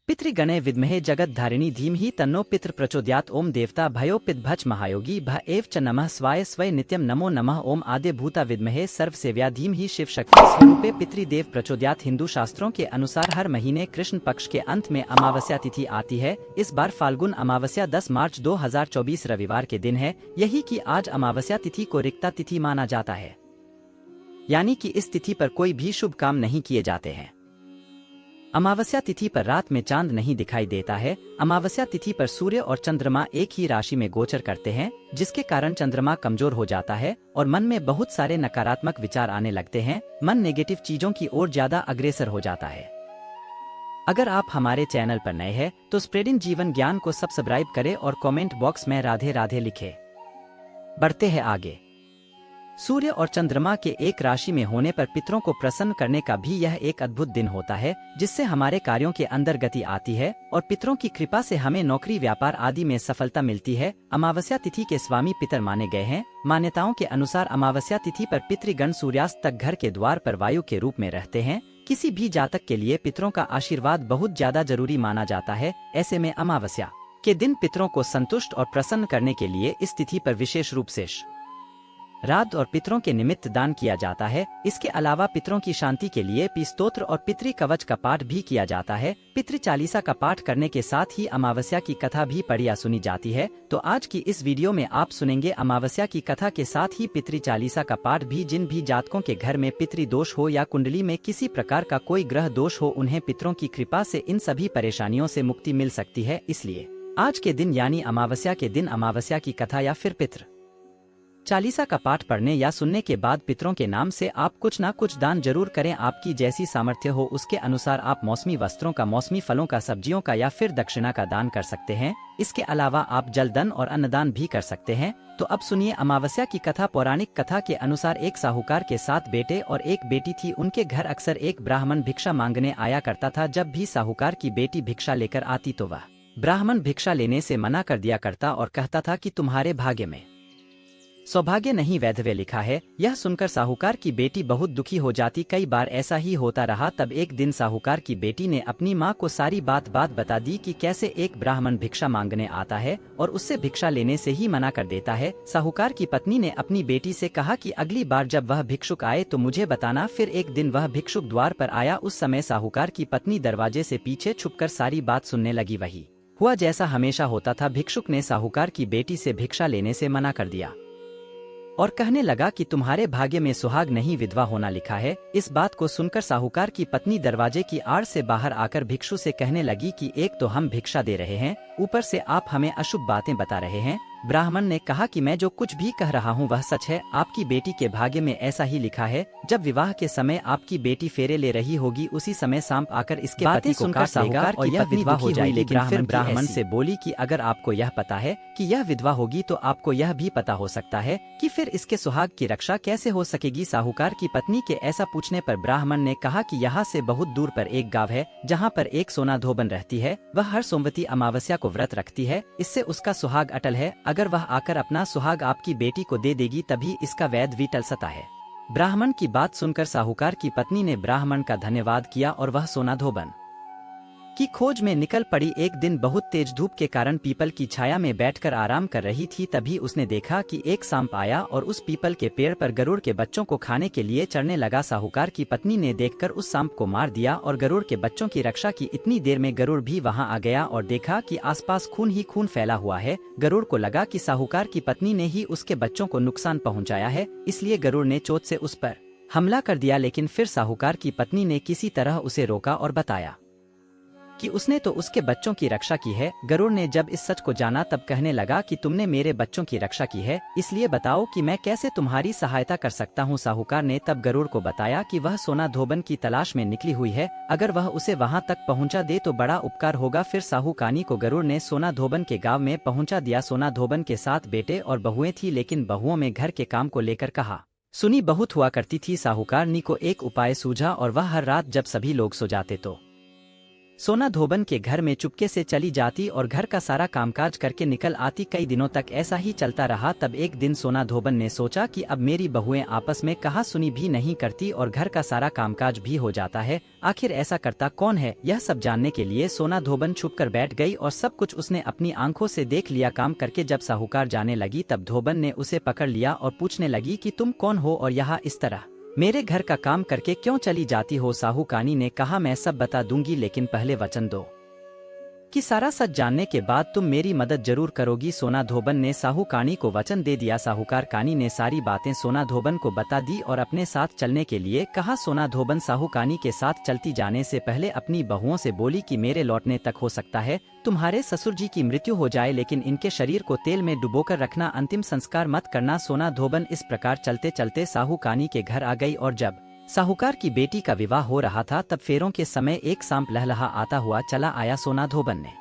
पितृगणे विद्महे जगद्धारिणी धीमहि तन्नो पितृ प्रचोदयात्। ओम देवता भयो पितभच महायोगी भ एव च नमः स्वाय स्वय नित्यम नमो नमः। ओम आद्य भूता विद्महे सर्वसेव्या धीमहि शिव शक्ति स्वरूपे पितृदेव प्रचोदयात्। हिंदू शास्त्रों के अनुसार हर महीने कृष्ण पक्ष के अंत में अमावस्या तिथि आती है। इस बार फाल्गुन अमावस्या 10 मार्च 2024 रविवार के दिन है। यही कि आज अमावस्या तिथि को रिक्ता तिथि माना जाता है, यानी कि इस तिथि पर कोई भी शुभ काम नहीं किए जाते हैं। अमावस्या तिथि पर रात में चांद नहीं दिखाई देता है। अमावस्या तिथि पर सूर्य और चंद्रमा एक ही राशि में गोचर करते हैं, जिसके कारण चंद्रमा कमजोर हो जाता है और मन में बहुत सारे नकारात्मक विचार आने लगते हैं। मन नेगेटिव चीजों की ओर ज्यादा अग्रसर हो जाता है। अगर आप हमारे चैनल पर नए हैं तो स्प्रेडिंग जीवन ज्ञान को सब्सक्राइब करें और कमेंट बॉक्स में राधे राधे लिखें। बढ़ते हैं आगे। सूर्य और चंद्रमा के एक राशि में होने पर पितरों को प्रसन्न करने का भी यह एक अद्भुत दिन होता है, जिससे हमारे कार्यों के अंदर गति आती है और पितरों की कृपा से हमें नौकरी व्यापार आदि में सफलता मिलती है। अमावस्या तिथि के स्वामी पितर माने गए हैं। मान्यताओं के अनुसार अमावस्या तिथि पर पितृगण सूर्यास्त तक घर के द्वार पर वायु के रूप में रहते हैं। किसी भी जातक के लिए पितरों का आशीर्वाद बहुत ज्यादा जरूरी माना जाता है। ऐसे में अमावस्या के दिन पितरों को संतुष्ट और प्रसन्न करने के लिए इस तिथि पर विशेष रूप से रात और पितरों के निमित्त दान किया जाता है। इसके अलावा पितरों की शांति के लिए पिस्तोत्र और पितृ कवच का पाठ भी किया जाता है। पितृ चालीसा का पाठ करने के साथ ही अमावस्या की कथा भी पढ़ी या सुनी जाती है। तो आज की इस वीडियो में आप सुनेंगे अमावस्या की कथा के साथ ही पितृ चालीसा का पाठ भी। जिन भी जातकों के घर में पितृ दोष हो या कुंडली में किसी प्रकार का कोई ग्रह दोष हो, उन्हें पितरों की कृपा से इन सभी परेशानियों से मुक्ति मिल सकती है। इसलिए आज के दिन यानी अमावस्या के दिन अमावस्या की कथा या फिर पितृ चालीसा का पाठ पढ़ने या सुनने के बाद पितरों के नाम से आप कुछ ना कुछ दान जरूर करें। आपकी जैसी सामर्थ्य हो उसके अनुसार आप मौसमी वस्त्रों का, मौसमी फलों का, सब्जियों का या फिर दक्षिणा का दान कर सकते हैं। इसके अलावा आप जलदान और अन्नदान भी कर सकते हैं। तो अब सुनिए अमावस्या की कथा। पौराणिक कथा के अनुसार एक साहूकार के 7 बेटे और एक बेटी थी। उनके घर अक्सर एक ब्राह्मण भिक्षा मांगने आया करता था। जब भी साहूकार की बेटी भिक्षा लेकर आती तो वह ब्राह्मण भिक्षा लेने से मना कर दिया करता और कहता था कि तुम्हारे भाग्य में सौभाग्य नहीं वैधव्य लिखा है। यह सुनकर साहूकार की बेटी बहुत दुखी हो जाती। कई बार ऐसा ही होता रहा। तब एक दिन साहूकार की बेटी ने अपनी माँ को सारी बात बता दी कि कैसे एक ब्राह्मण भिक्षा मांगने आता है और उससे भिक्षा लेने से ही मना कर देता है। साहूकार की पत्नी ने अपनी बेटी से कहा कि अगली बार जब वह भिक्षुक आए तो मुझे बताना। फिर एक दिन वह भिक्षुक द्वार पर आया। उस समय साहूकार की पत्नी दरवाजे से पीछे छुपकर सारी बात सुनने लगी। वही हुआ जैसा हमेशा होता था। भिक्षुक ने साहूकार की बेटी से भिक्षा लेने से मना कर दिया और कहने लगा कि तुम्हारे भाग्य में सुहाग नहीं विधवा होना लिखा है। इस बात को सुनकर साहूकार की पत्नी दरवाजे की आड़ से बाहर आकर भिक्षु से कहने लगी कि एक तो हम भिक्षा दे रहे हैं, ऊपर से आप हमें अशुभ बातें बता रहे हैं। ब्राह्मण ने कहा कि मैं जो कुछ भी कह रहा हूँ वह सच है। आपकी बेटी के भाग्य में ऐसा ही लिखा है। जब विवाह के समय आपकी बेटी फेरे ले रही होगी उसी समय सांप आकर इसके पति को काट लेगा और यह विधवा हो जाएगी। लेकिन फिर ब्राह्मण से बोली कि अगर आपको यह पता है कि यह विधवा होगी तो आपको यह भी पता हो सकता है कि फिर इसके सुहाग की रक्षा कैसे हो सकेगी। साहूकार की पत्नी के ऐसा पूछने पर ब्राह्मण ने कहा कि यहाँ से बहुत दूर पर एक गांव है जहाँ पर एक सोना धोबन रहती है। वह हर सोमवती अमावस्या को व्रत रखती है। इससे उसका सुहाग अटल है। अगर वह आकर अपना सुहाग आपकी बेटी को दे देगी तभी इसका वैध भी टल सकता है। ब्राह्मण की बात सुनकर साहूकार की पत्नी ने ब्राह्मण का धन्यवाद किया और वह सोना धोबन की खोज में निकल पड़ी। एक दिन बहुत तेज धूप के कारण पीपल की छाया में बैठकर आराम कर रही थी। तभी उसने देखा कि एक सांप आया और उस पीपल के पेड़ पर गरुड़ के बच्चों को खाने के लिए चढ़ने लगा। साहूकार की पत्नी ने देखकर उस सांप को मार दिया और गरुड़ के बच्चों की रक्षा की। इतनी देर में गरुड़ भी वहां आ गया और देखा कि आसपास खून ही खून फैला हुआ है। गरुड़ को लगा कि साहूकार की पत्नी ने ही उसके बच्चों को नुकसान पहुँचाया है, इसलिए गरुड़ ने चोट से उस पर हमला कर दिया। लेकिन फिर साहूकार की पत्नी ने किसी तरह उसे रोका और बताया कि उसने तो उसके बच्चों की रक्षा की है। गरुड़ ने जब इस सच को जाना तब कहने लगा कि तुमने मेरे बच्चों की रक्षा की है, इसलिए बताओ कि मैं कैसे तुम्हारी सहायता कर सकता हूँ। साहूकार ने तब गरुड़ को बताया कि वह सोना धोबन की तलाश में निकली हुई है। अगर वह उसे वहां तक पहुंचा दे तो बड़ा उपकार होगा। फिर साहूकानी को गरुड़ ने सोना धोबन के गाँव में पहुंचा दिया। सोना धोबन के 7 बेटे और बहुएं थी, लेकिन बहुओं में घर के काम को लेकर कहा सुनी बहुत हुआ करती थी। साहूकारनी को एक उपाय सूझा और वह हर रात जब सभी लोग सो जाते तो सोना धोबन के घर में चुपके से चली जाती और घर का सारा कामकाज करके निकल आती। कई दिनों तक ऐसा ही चलता रहा। तब एक दिन सोना धोबन ने सोचा कि अब मेरी बहुएं आपस में कहा सुनी भी नहीं करती और घर का सारा कामकाज भी हो जाता है। आखिर ऐसा करता कौन है, यह सब जानने के लिए सोना धोबन छुपकर बैठ गई और सब कुछ उसने अपनी आंखों से देख लिया। काम करके जब साहूकार जाने लगी तब धोबन ने उसे पकड़ लिया और पूछने लगी कि तुम कौन हो और यहाँ इस तरह मेरे घर का काम करके क्यों चली जाती हो। साहूकानी ने कहा मैं सब बता दूंगी, लेकिन पहले वचन दो कि सारा सच जानने के बाद तुम मेरी मदद जरूर करोगी। सोना धोबन ने साहूकानी को वचन दे दिया। साहूकार कानी ने सारी बातें सोना धोबन को बता दी और अपने साथ चलने के लिए कहा। सोना धोबन साहूकानी के साथ चलती जाने से पहले अपनी बहुओं से बोली कि मेरे लौटने तक हो सकता है तुम्हारे ससुर जी की मृत्यु हो जाए, लेकिन इनके शरीर को तेल में डुबोकर रखना, अंतिम संस्कार मत करना। सोना धोबन इस प्रकार चलते चलते साहूकानी के घर आ गई और जब साहूकार की बेटी का विवाह हो रहा था तब फेरों के समय एक सांप लहलहा आता हुआ चला आया। सोना धोबन ने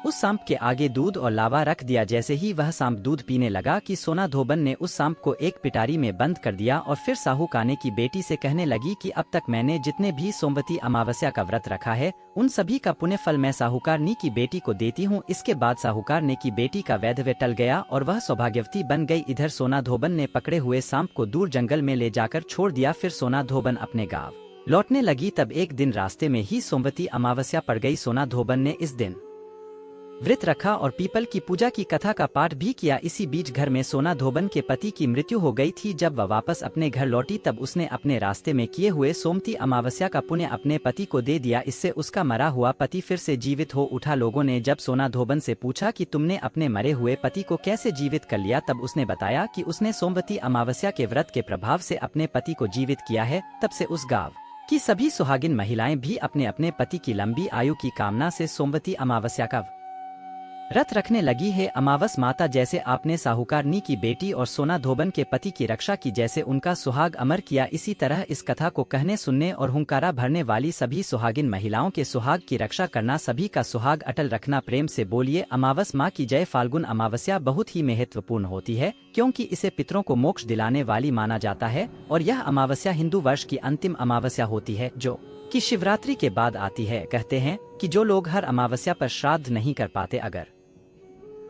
उस सांप के आगे दूध और लावा रख दिया। जैसे ही वह सांप दूध पीने लगा कि सोना धोबन ने उस सांप को एक पिटारी में बंद कर दिया और फिर साहूकाने की बेटी से कहने लगी कि अब तक मैंने जितने भी सोमवती अमावस्या का व्रत रखा है उन सभी का पुण्य फल मैं साहूकारनी की बेटी को देती हूँ। इसके बाद साहूकारने की बेटी का वैधव्य टल गया और वह सौभाग्यवती बन गई। इधर सोना धोबन ने पकड़े हुए सांप को दूर जंगल में ले जाकर छोड़ दिया। फिर सोना धोबन अपने गाँव लौटने लगी। तब एक दिन रास्ते में ही सोमवती अमावस्या पड़ गई। सोना धोबन ने इस दिन व्रत रखा और पीपल की पूजा की कथा का पाठ भी किया। इसी बीच घर में सोना धोबन के पति की मृत्यु हो गई थी। जब वह वापस अपने घर लौटी तब उसने अपने रास्ते में किए हुए सोमवती अमावस्या का पुण्य अपने पति को दे दिया। इससे उसका मरा हुआ पति फिर से जीवित हो उठा। लोगों ने जब सोना धोबन से पूछा कि तुमने अपने मरे हुए पति को कैसे जीवित कर लिया तब उसने बताया कि उसने सोमवती अमावस्या के व्रत के प्रभाव से अपने पति को जीवित किया है। तब से उस गाँव की सभी सुहागिन महिलाएं भी अपने अपने पति की लंबी आयु की कामना से सोमवती अमावस्या का व्रत रखने लगी है। अमावस माता जैसे आपने साहूकारनी की बेटी और सोना धोबन के पति की रक्षा की, जैसे उनका सुहाग अमर किया, इसी तरह इस कथा को कहने सुनने और हुंकारा भरने वाली सभी सुहागिन महिलाओं के सुहाग की रक्षा करना, सभी का सुहाग अटल रखना। प्रेम से बोलिए अमावस माँ की जय। फाल्गुन अमावस्या बहुत ही महत्वपूर्ण होती है क्योंकि इसे पितरों को मोक्ष दिलाने वाली माना जाता है और यह अमावस्या हिंदू वर्ष की अंतिम अमावस्या होती है जो कि शिवरात्रि के बाद आती है। कहते हैं कि जो लोग हर अमावस्या पर श्राद्ध नहीं कर पाते, अगर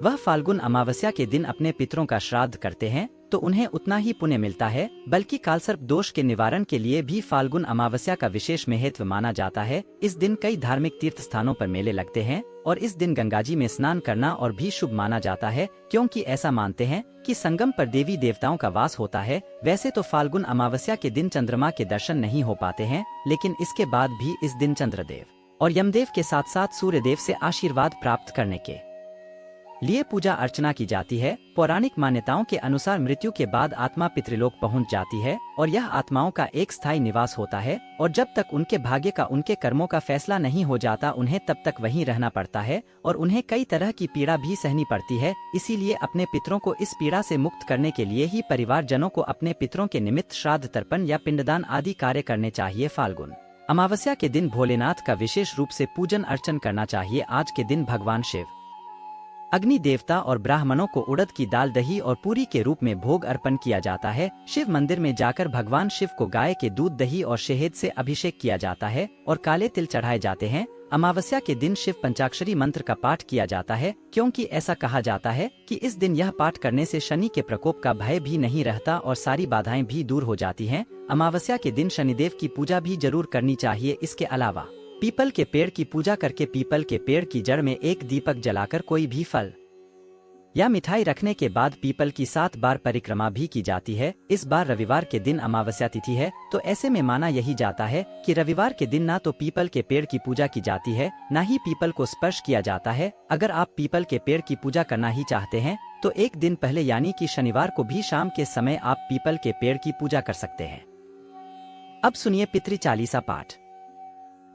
वह फाल्गुन अमावस्या के दिन अपने पितरों का श्राद्ध करते हैं तो उन्हें उतना ही पुण्य मिलता है। बल्कि कालसर्प दोष के निवारण के लिए भी फाल्गुन अमावस्या का विशेष महत्व माना जाता है। इस दिन कई धार्मिक तीर्थ स्थानों पर मेले लगते हैं और इस दिन गंगाजी में स्नान करना और भी शुभ माना जाता है क्योंकि ऐसा मानते हैं कि संगम पर देवी देवताओं का वास होता है। वैसे तो फाल्गुन अमावस्या के दिन चंद्रमा के दर्शन नहीं हो पाते हैं, लेकिन इसके बाद भी इस दिन चंद्रदेव और यमदेव के साथ साथ सूर्यदेव से आशीर्वाद प्राप्त करने के लिए पूजा अर्चना की जाती है। पौराणिक मान्यताओं के अनुसार मृत्यु के बाद आत्मा पितृलोक पहुंच जाती है और यह आत्माओं का एक स्थायी निवास होता है और जब तक उनके भाग्य का उनके कर्मों का फैसला नहीं हो जाता उन्हें तब तक वहीं रहना पड़ता है और उन्हें कई तरह की पीड़ा भी सहनी पड़ती है। इसीलिए अपने पितरों को इस पीड़ा से मुक्त करने के लिए ही परिवारजनों को अपने पितरों के निमित्त श्राद्ध तर्पण या पिंडदान आदि कार्य करने चाहिए। फाल्गुन अमावस्या के दिन भोलेनाथ का विशेष रूप से पूजन अर्चन करना चाहिए। आज के दिन भगवान शिव, अग्नि देवता और ब्राह्मणों को उड़द की दाल, दही और पूरी के रूप में भोग अर्पण किया जाता है। शिव मंदिर में जाकर भगवान शिव को गाय के दूध, दही और शहद से अभिषेक किया जाता है और काले तिल चढ़ाए जाते हैं। अमावस्या के दिन शिव पंचाक्षरी मंत्र का पाठ किया जाता है क्योंकि ऐसा कहा जाता है कि इस दिन यह पाठ करने से शनि के प्रकोप का भय भी नहीं रहता और सारी बाधाएं भी दूर हो जाती हैं। अमावस्या के दिन शनिदेव की पूजा भी जरूर करनी चाहिए। इसके अलावा पीपल के पेड़ की पूजा करके पीपल के पेड़ की जड़ में एक दीपक जलाकर कोई भी फल या मिठाई रखने के बाद पीपल की 7 बार परिक्रमा भी की जाती है। इस बार रविवार के दिन अमावस्या तिथि है तो ऐसे में माना यही जाता है कि रविवार के दिन ना तो पीपल के पेड़ की पूजा की जाती है, ना ही पीपल को स्पर्श किया जाता है। अगर आप पीपल के पेड़ की पूजा करना ही चाहते हैं तो एक दिन पहले यानी कि शनिवार को भी शाम के समय आप पीपल के पेड़ की पूजा कर सकते हैं। अब सुनिए पितृ चालीसा पाठ।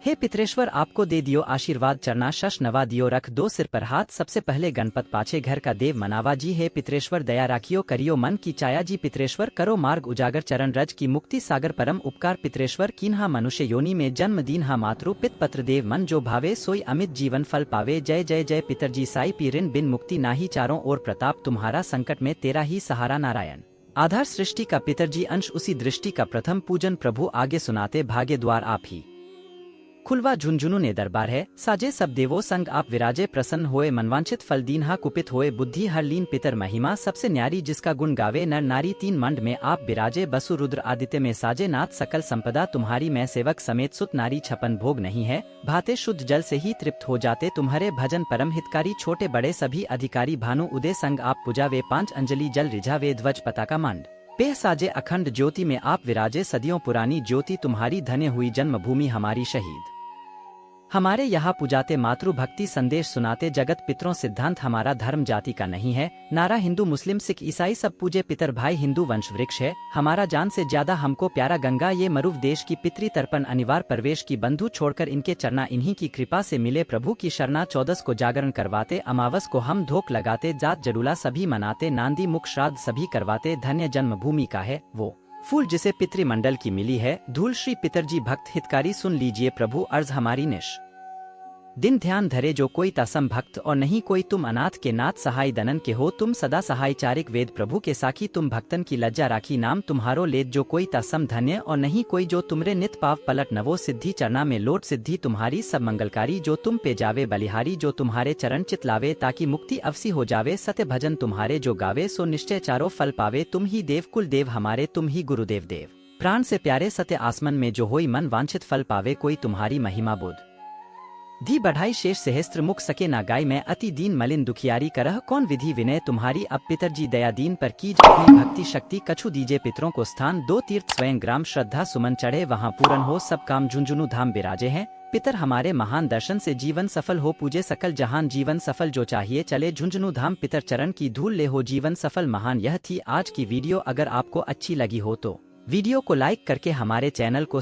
हे पितरेश्वर, आपको दे दियो आशीर्वाद, चरना शश नवा दियो, रख दो सिर पर हाथ, सबसे पहले गणपत पाछे घर का देव मनावा जी। हे पितरेश्वर, दया राखियो, करियो मन की चाया जी। पितरेश्वर, करो मार्ग उजागर, चरण रज की मुक्ति सागर, परम उपकार। पितरेश्वर, कीन्हा मनुष्य योनि में जन्म दीन्हा मातृ, पित पत्र देव मन जो भावे, सोई अमित जीवन फल पावे। जय जय जय पितरजी साई, पी ऋण बिन मुक्ति नाही, चारों ओर प्रताप तुम्हारा, संकट में तेरा ही सहारा। नारायण आधार सृष्टि का, पितरजी अंश उसी दृष्टि का, प्रथम पूजन प्रभु आगे सुनाते, भाग्य द्वार आप ही खुलवा झुंझुनू ने दरबार है साजे सब देवो संग आप विराजे प्रसन्न होए मनवांछित फल दीन कुपित होए बुद्धि हर लीन पितर महिमा सबसे न्यारी जिसका गुण गावे नर नारी तीन मंड में आप विराजे बसु रुद्र आदित्य में साजे नाथ सकल संपदा तुम्हारी मैं सेवक समेत सुत नारी छपन भोग नहीं है भाते शुद्ध जल से ही तृप्त हो जाते तुम्हारे भजन परम हितकारी छोटे बड़े सभी अधिकारी भानु उदय संग आप पुजावे 5 अंजलि जल रिझावे ध्वज पताका मंड पेह साजे अखंड ज्योति में आप विराजे सदियों पुरानी ज्योति तुम्हारी धन्य हुई जन्मभूमि हमारी शहीद हमारे यहाँ पुजाते मातृभक्ति संदेश सुनाते जगत पितरों सिद्धांत हमारा धर्म जाति का नहीं है नारा हिंदू मुस्लिम सिख ईसाई सब पूजे पितर भाई हिंदू वंश वृक्ष है हमारा जान से ज्यादा हमको प्यारा गंगा ये मरुव देश की पितृ तर्पण अनिवार्य प्रवेश की बंधु छोड़कर इनके चरना इन्हीं की कृपा से मिले प्रभु की शरणा 14 को जागरण करवाते अमावस को हम धोख लगाते जात जडूला सभी मनाते नांदी मुख श्राद्ध सभी करवाते धन्य जन्मभूमि का है वो फूल जिसे पितृमंडल की मिली है धूल श्री पितरजी भक्त हितकारी सुन लीजिए प्रभु अर्ज हमारी निश दिन ध्यान धरे जो कोई तसम भक्त और नहीं कोई तुम अनाथ के नाथ सहाय दनन के हो तुम सदा सहाय चारिक वेद प्रभु के साखी तुम भक्तन की लज्जा राखी नाम तुम्हारो लेत जो कोई तसम धन्य और नहीं कोई जो तुमरे नित पाव पलट नवो सिद्धि चरना में लोट सिद्धि तुम्हारी सब मंगलकारी जो तुम पे जावे बलिहारी जो तुम्हारे चरण चित लावे ताकि मुक्ति अवसी हो जावे सत्य भजन तुम्हारे जो गावे सो निश्चय चारो फल पावे तुम ही देव कुल देव हमारे तुम ही गुरुदेव देव प्राण से प्यारे सत्य आसमन में जो होई मन वांछित फल पावे कोई तुम्हारी महिमा बुध धी बढ़ाई शेष सहस्त्र मुख सके ना गाय में अति दीन मलिन दुखियारी करह कौन विधि विनय तुम्हारी अब पितरजी दया दीन पर कीज अपनी भक्ति शक्ति कछु दीजे पितरों को स्थान 2 तीर्थ स्वयं ग्राम श्रद्धा सुमन चढ़े वहाँ पूर्ण हो सब काम झुंझुनू धाम विराजे हैं पितर हमारे महान दर्शन से जीवन सफल हो पूजे सकल जहान जीवन सफल जो चाहिए चले झुंझुनू धाम पितर चरण की धूल ले हो जीवन सफल महान यह थी आज की वीडियो अगर आपको अच्छी लगी हो तो वीडियो को लाइक करके हमारे चैनल को